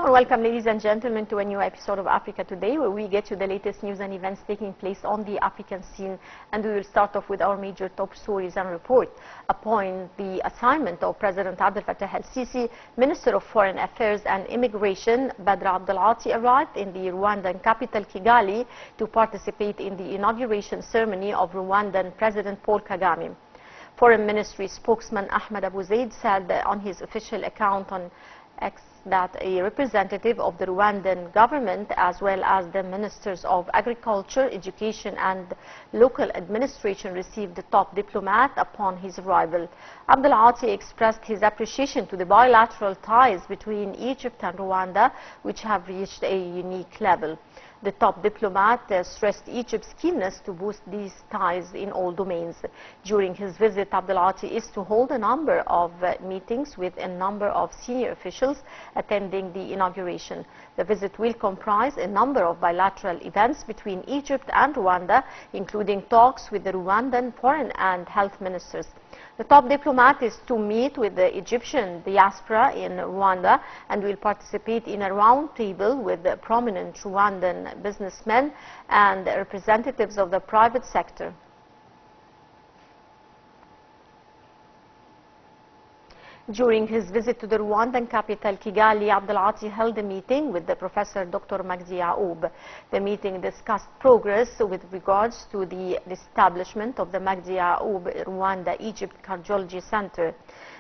and welcome, ladies and gentlemen, to a new episode of Africa Today, where we get you the latest news and events taking place on the African scene. And we will start off with our major top stories and report. Upon the assignment of President Abdel al-Sisi, Minister of Foreign Affairs and Immigration Abdel arrived in the Rwandan capital Kigali to participate in the inauguration ceremony of Rwandan President Paul Kagame. Foreign Ministry spokesman Ahmed Abu Zaid said on his official account on X that a representative of the Rwandan government, as well as the ministers of agriculture, education and local administration, received the top diplomat upon his arrival. Abdel expressed his appreciation to the bilateral ties between Egypt and Rwanda, which have reached a unique level. The top diplomat stressed Egypt's keenness to boost these ties in all domains. During his visit, Abdel is to hold a number of meetings with a number of senior officials attending the inauguration. The visit will comprise a number of bilateral events between Egypt and Rwanda, including talks with the Rwandan foreign and health ministers. The top diplomat is to meet with the Egyptian diaspora in Rwanda and will participate in a round table with prominent Rwandan businessmen and representatives of the private sector. During his visit to the Rwandan capital, Kigali, Abdel held a meeting with the Professor Dr. Magdi Yaoub. The meeting discussed progress with regards to the establishment of the Magdi Yaoub Rwanda-Egypt Cardiology Center.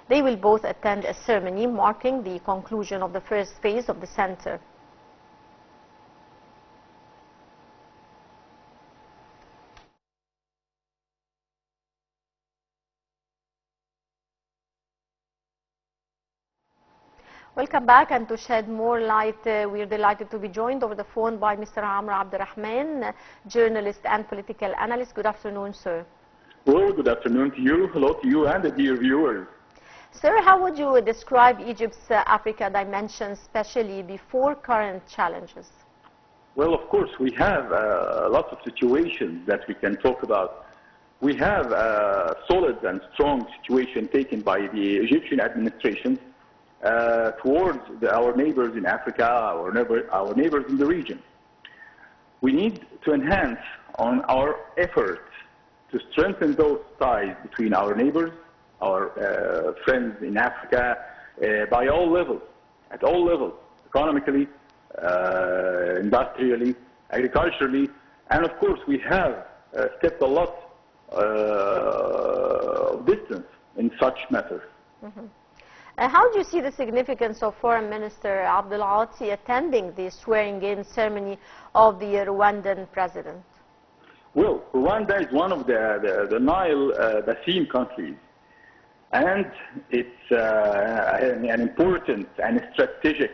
They will both attend a ceremony marking the conclusion of the first phase of the center. Welcome back, and to shed more light, we are delighted to be joined over the phone by Mr. Rahman, journalist and political analyst. Good afternoon, sir. Well, good afternoon to you. Hello to you and the dear viewers. Sir, how would you describe Egypt's Africa dimension, especially before current challenges? Well, of course, we have lots of situations that we can talk about. We have a solid and strong situation taken by the Egyptian administration towards our neighbors in Africa, our neighbors in the region. We need to enhance on our efforts to strengthen those ties between our neighbors, our friends in Africa, by all levels, at all levels, economically, industrially, agriculturally, and of course we have stepped a lot of distance in such matters. Mm-hmm. How do you see the significance of Foreign Minister Abdel attending the swearing-in ceremony of the Rwandan president? Well, Rwanda is one of the Nile Basin countries, and it's an important and strategic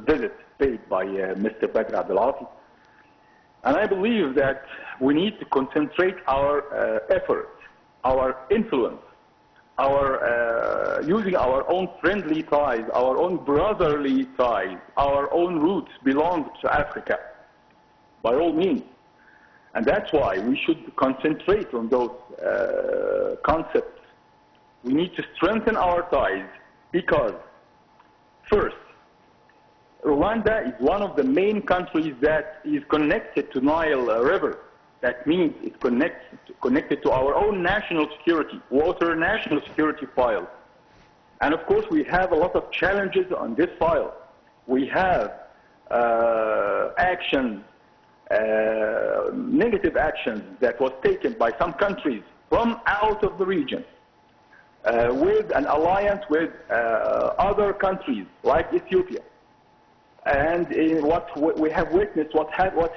visit paid by Mr. Abdel. And I believe that we need to concentrate our efforts, our influence, using our own friendly ties, our own brotherly ties, our own roots belong to Africa, by all means. And that's why we should concentrate on those concepts. We need to strengthen our ties because, first, Rwanda is one of the main countries that is connected to Nile River. That means it's connected to our own national security, water national security file. And of course, we have a lot of challenges on this file. We have actions, negative actions that was taken by some countries from out of the region with an alliance with other countries like Ethiopia. And in what we have witnessed, what's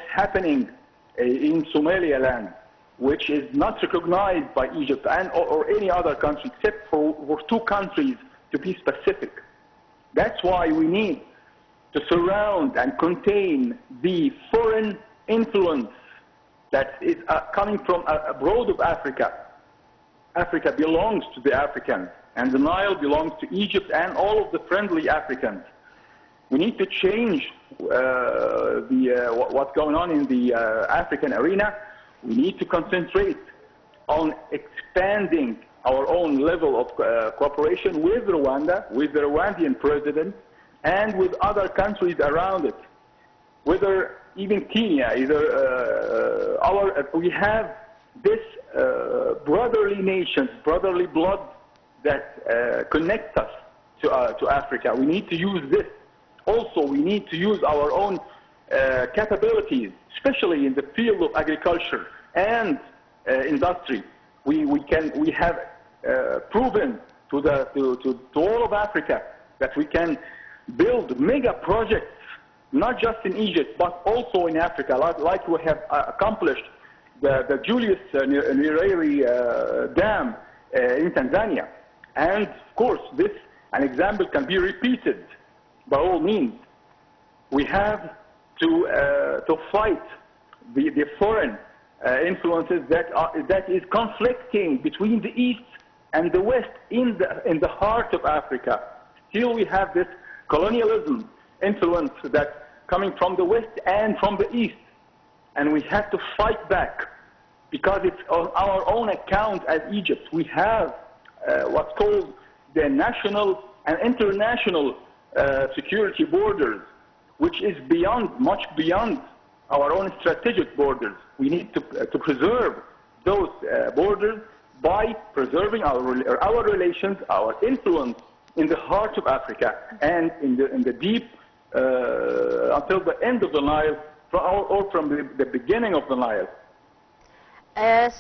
happening in Somaliland, which is not recognized by Egypt or any other country except for two countries, to be specific. That's why we need to surround and contain the foreign influence that is coming from abroad of Africa. Africa belongs to the Africans, and the Nile belongs to Egypt and all of the friendly Africans. We need to change what's going on in the African arena. We need to concentrate on expanding our own level of cooperation with Rwanda, with the Rwandan president, and with other countries around it, whether even Kenya, we have this brotherly nations, brotherly blood that connects us to Africa. We need to use this. Also, we need to use our own capabilities, especially in the field of agriculture and industry. We have proven to all of Africa that we can build mega projects, not just in Egypt, but also in Africa, like we have accomplished the Julius Nyerere Dam in Tanzania. And of course, an example can be repeated by all means. We have to fight the foreign influences that is conflicting between the East and the West in the heart of Africa. Still, we have this colonialism influence that's coming from the West and from the East, and we have to fight back because it's on our own account as Egypt. We have what's called the national and international security borders, which is much beyond our own strategic borders. We need to preserve those borders by preserving our relations, our influence in the heart of Africa and in the deep until the end of the Nile, or from the beginning of the Nile.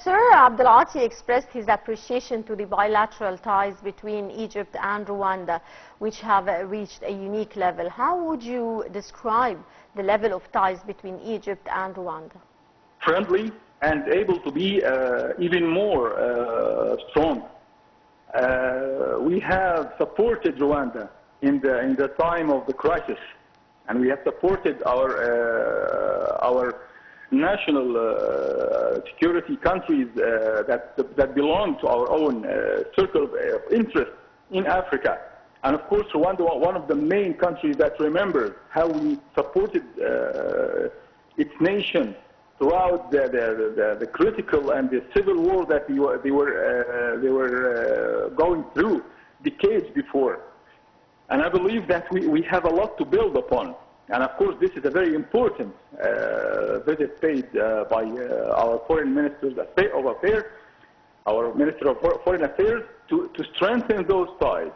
Sir Abdel expressed his appreciation to the bilateral ties between Egypt and Rwanda, which have reached a unique level. How would you describe the level of ties between Egypt and Rwanda? Friendly and able to be even more strong. We have supported Rwanda in the time of the crisis, and we have supported our national security countries that belong to our own circle of interest in Africa. And of course, Rwanda was one of the main countries that remembers how we supported its nation throughout the critical and the civil war that they were going through decades before. And I believe that we have a lot to build upon. And of course, this is a very important visit paid by our foreign ministers of affairs, our Minister of Foreign Affairs, to strengthen those ties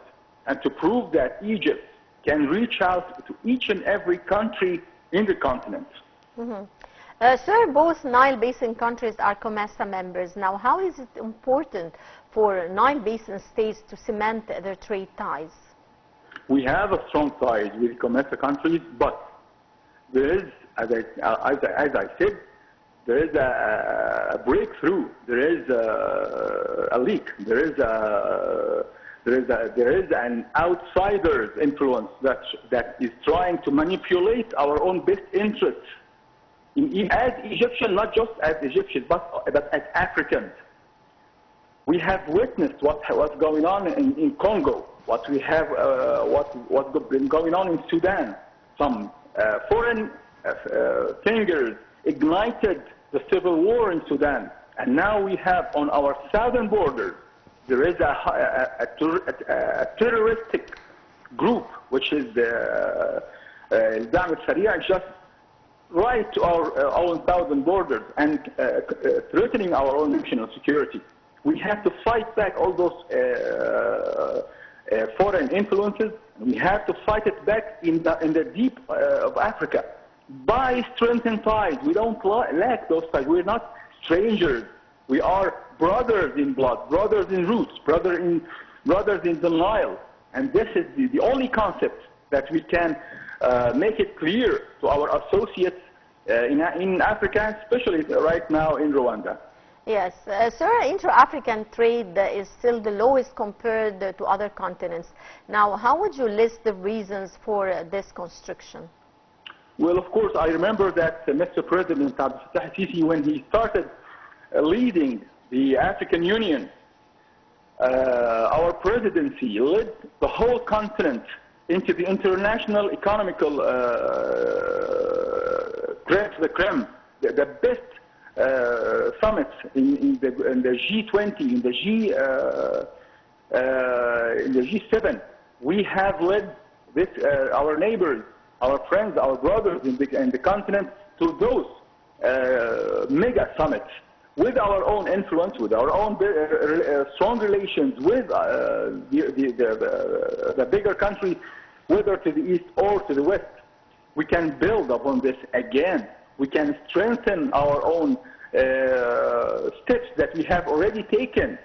and to prove that Egypt can reach out to each and every country in the continent. Mm-hmm. Sir, both Nile Basin countries are COMESA members. Now, how is it important for Nile Basin states to cement their trade ties? We have a strong ties with COMESA countries, but there is, as I said, there is a breakthrough. There is a leak. There is an outsider's influence that is trying to manipulate our own best interests. As Egyptians, not just as Egyptians, but as Africans. We have witnessed what's going on in Congo, what's been going on in Sudan. Some foreign fingers ignited the civil war in Sudan, and now we have on our southern borders there is a terroristic group, which is the Dam al-Sharia, just right to our own southern borders and threatening our own national security. We have to fight back all those foreign influences. We have to fight it back in the deep of Africa by strengthening ties. We don't lack those ties. We're not strangers. We are brothers in blood, brothers in roots, brothers in the Nile. And this is the only concept that we can make it clear to our associates in Africa, especially right now in Rwanda. Yes, sir, inter-African trade is still the lowest compared to other continents. Now, how would you list the reasons for this constriction? Well, of course, I remember that Mr. President Abdel Sisi, when he started leading the African Union, our presidency led the whole continent into the international economical creme, the best summits in the G20, in the G7. We have led our neighbors, our friends, our brothers in the continent to those mega summits with our own influence, with our own strong relations with the bigger countries, whether to the east or to the west. We can build upon this again. We can strengthen our own steps that we have already taken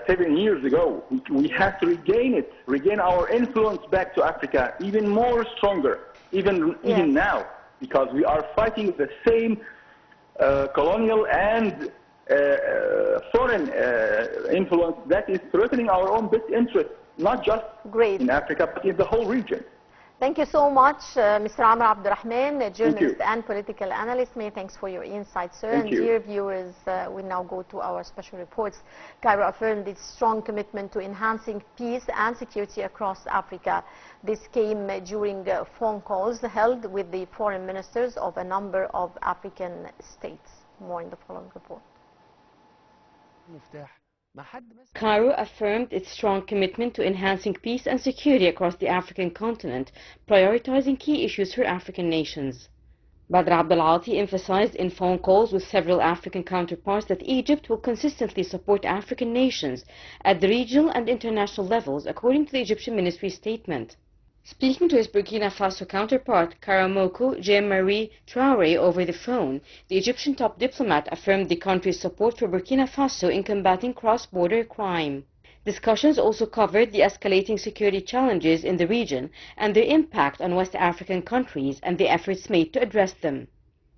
7 years ago. We have to regain our influence back to Africa even more stronger, even now, because we are fighting the same colonial and foreign influence that is threatening our own best interests, not just in Africa, but in the whole region. Thank you so much, Mr. Amr Abdurrahman, a journalist and political analyst. Many thanks for your insights, sir. Thank you. Dear viewers, we now go to our special reports. Cairo affirmed its strong commitment to enhancing peace and security across Africa. This came during phone calls held with the foreign ministers of a number of African states. More in the following report. Cairo affirmed its strong commitment to enhancing peace and security across the African continent, prioritizing key issues for African nations. Badr Abdel emphasized in phone calls with several African counterparts that Egypt will consistently support African nations at the regional and international levels, according to the Egyptian ministry statement. Speaking to his Burkina Faso counterpart, Karamoko Jean-Marie Traoré, over the phone, the Egyptian top diplomat affirmed the country's support for Burkina Faso in combating cross-border crime. Discussions also covered the escalating security challenges in the region and their impact on West African countries and the efforts made to address them.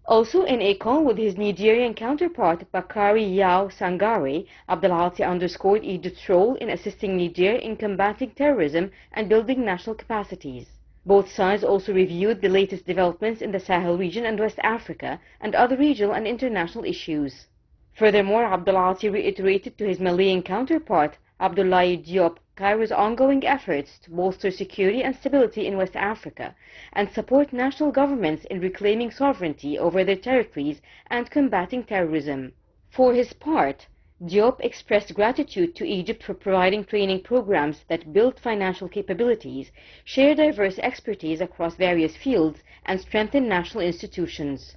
Also in a call with his Nigerian counterpart, Bakari Yao Sangare, Abdelhati underscored Egypt's role in assisting Niger in combating terrorism and building national capacities. Both sides also reviewed the latest developments in the Sahel region and West Africa and other regional and international issues. Furthermore, Abdelhati reiterated to his Malian counterpart, Abdoulaye Diop, Cairo's ongoing efforts to bolster security and stability in West Africa and support national governments in reclaiming sovereignty over their territories and combating terrorism. For his part, Diop expressed gratitude to Egypt for providing training programs that build financial capabilities, share diverse expertise across various fields, and strengthen national institutions.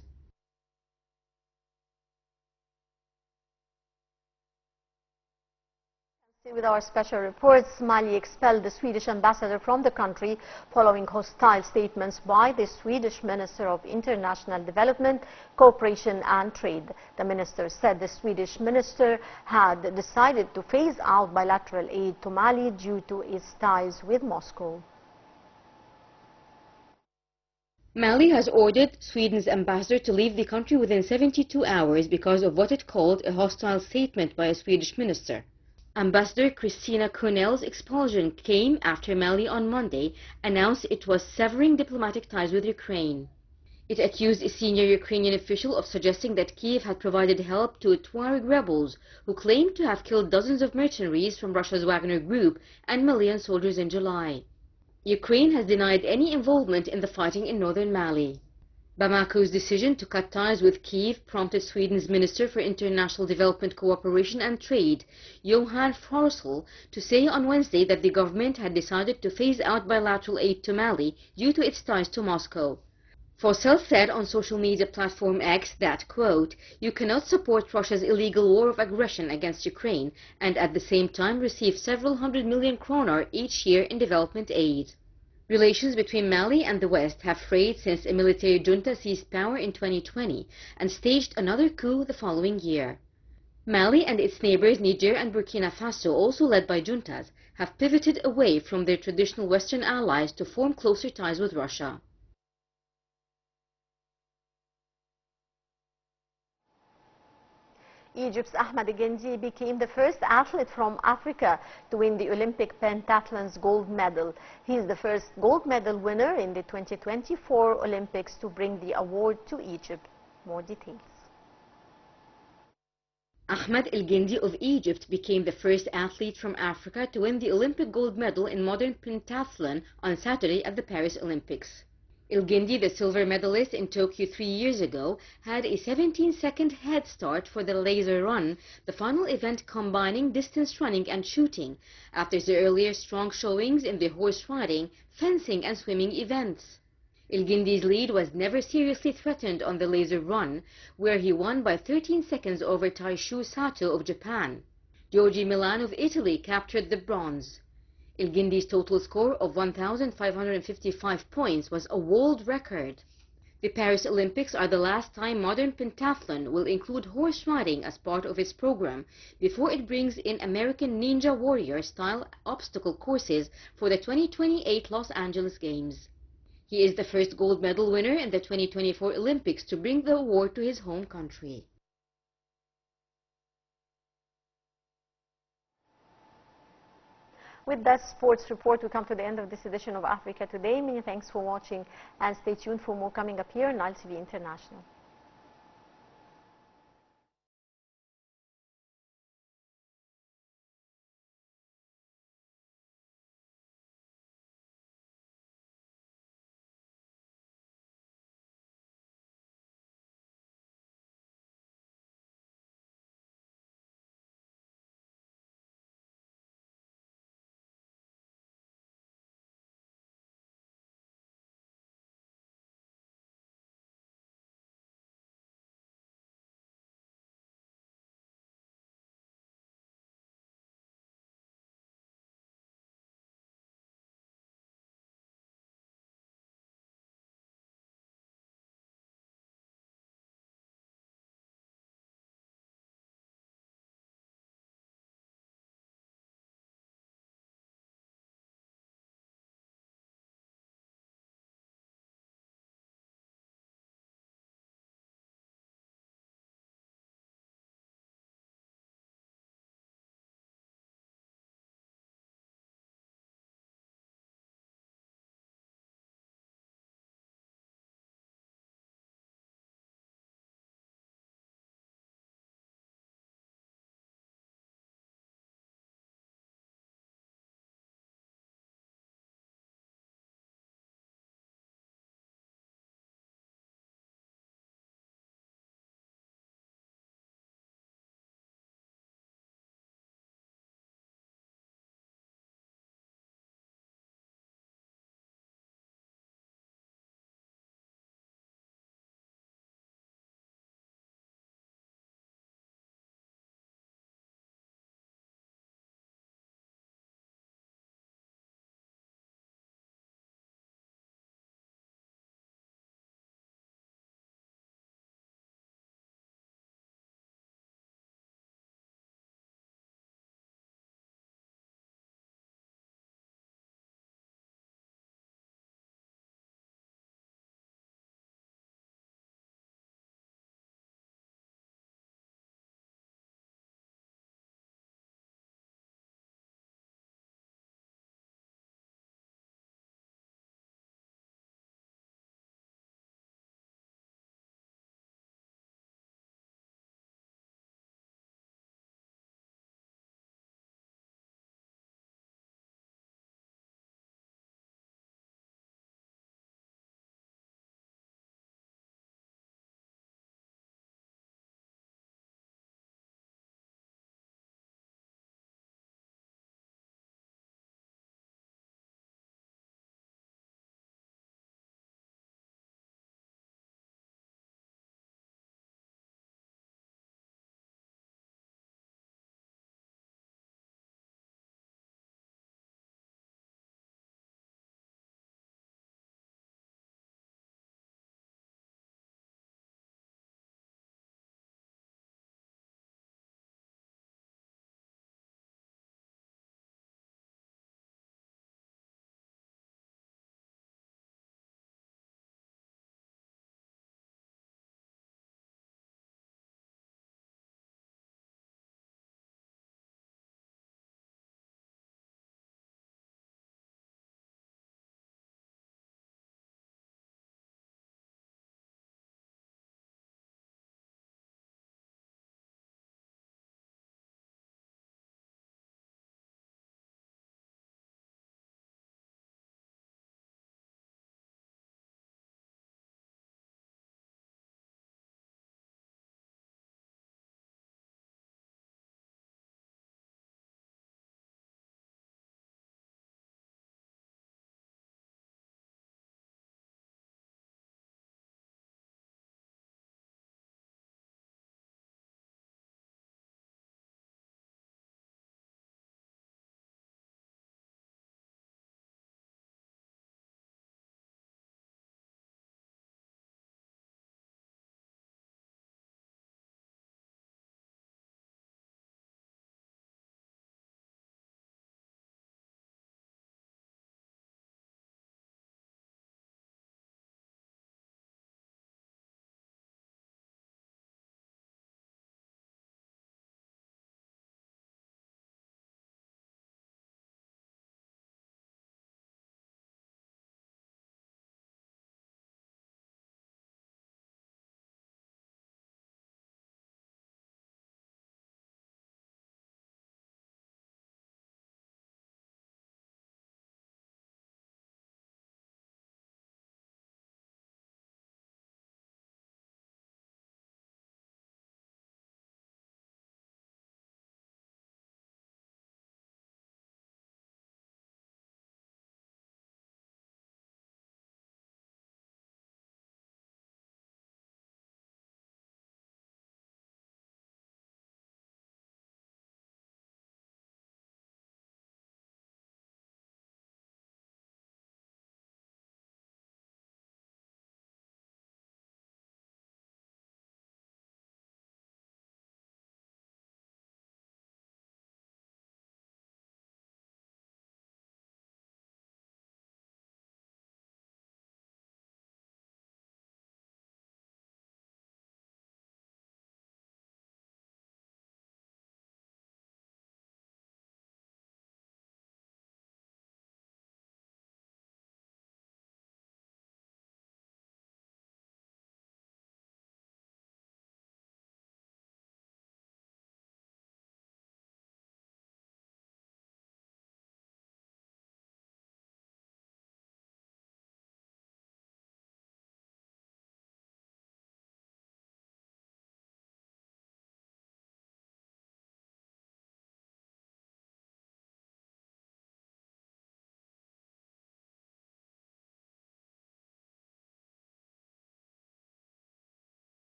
With our special reports, Mali expelled the Swedish ambassador from the country following hostile statements by the Swedish Minister of International Development, Cooperation and Trade. The minister said the Swedish minister had decided to phase out bilateral aid to Mali due to its ties with Moscow. Mali has ordered Sweden's ambassador to leave the country within 72 hours because of what it called a hostile statement by a Swedish minister. Ambassador Christina Cornell's expulsion came after Mali on Monday announced it was severing diplomatic ties with Ukraine. It accused a senior Ukrainian official of suggesting that Kiev had provided help to Tuareg rebels who claimed to have killed dozens of mercenaries from Russia's Wagner Group and Malian soldiers in July. Ukraine has denied any involvement in the fighting in northern Mali. Bamako's decision to cut ties with Kiev prompted Sweden's Minister for International Development Cooperation and Trade, Johan Forssell, to say on Wednesday that the government had decided to phase out bilateral aid to Mali due to its ties to Moscow. Forssell said on social media platform X that, quote, "You cannot support Russia's illegal war of aggression against Ukraine and at the same time receive several hundred million kroner each year in development aid." Relations between Mali and the West have frayed since a military junta seized power in 2020 and staged another coup the following year. Mali and its neighbors Niger and Burkina Faso, also led by juntas, have pivoted away from their traditional Western allies to form closer ties with Russia. Egypt's Ahmed Gendi became the first athlete from Africa to win the Olympic pentathlon's gold medal. He is the first gold medal winner in the 2024 Olympics to bring the award to Egypt. More details. Ahmed El Gendi of Egypt became the first athlete from Africa to win the Olympic gold medal in modern pentathlon on Saturday at the Paris Olympics. Ilgindi, the silver medalist in Tokyo 3 years ago, had a 17-second head start for the laser run, the final event combining distance running and shooting, after the earlier strong showings in the horse riding, fencing and swimming events. Ilgindi's lead was never seriously threatened on the laser run, where he won by 13 seconds over Taishu Sato of Japan. Giorgi Milan of Italy captured the bronze. Ilgindi's total score of 1,555 points was a world record. The Paris Olympics are the last time modern pentathlon will include horse riding as part of its program before it brings in American Ninja Warrior-style obstacle courses for the 2028 Los Angeles Games. He is the first gold medal winner in the 2024 Olympics to bring the award to his home country. With that sports report, we come to the end of this edition of Africa Today. Many thanks for watching and stay tuned for more coming up here on Nile TV International.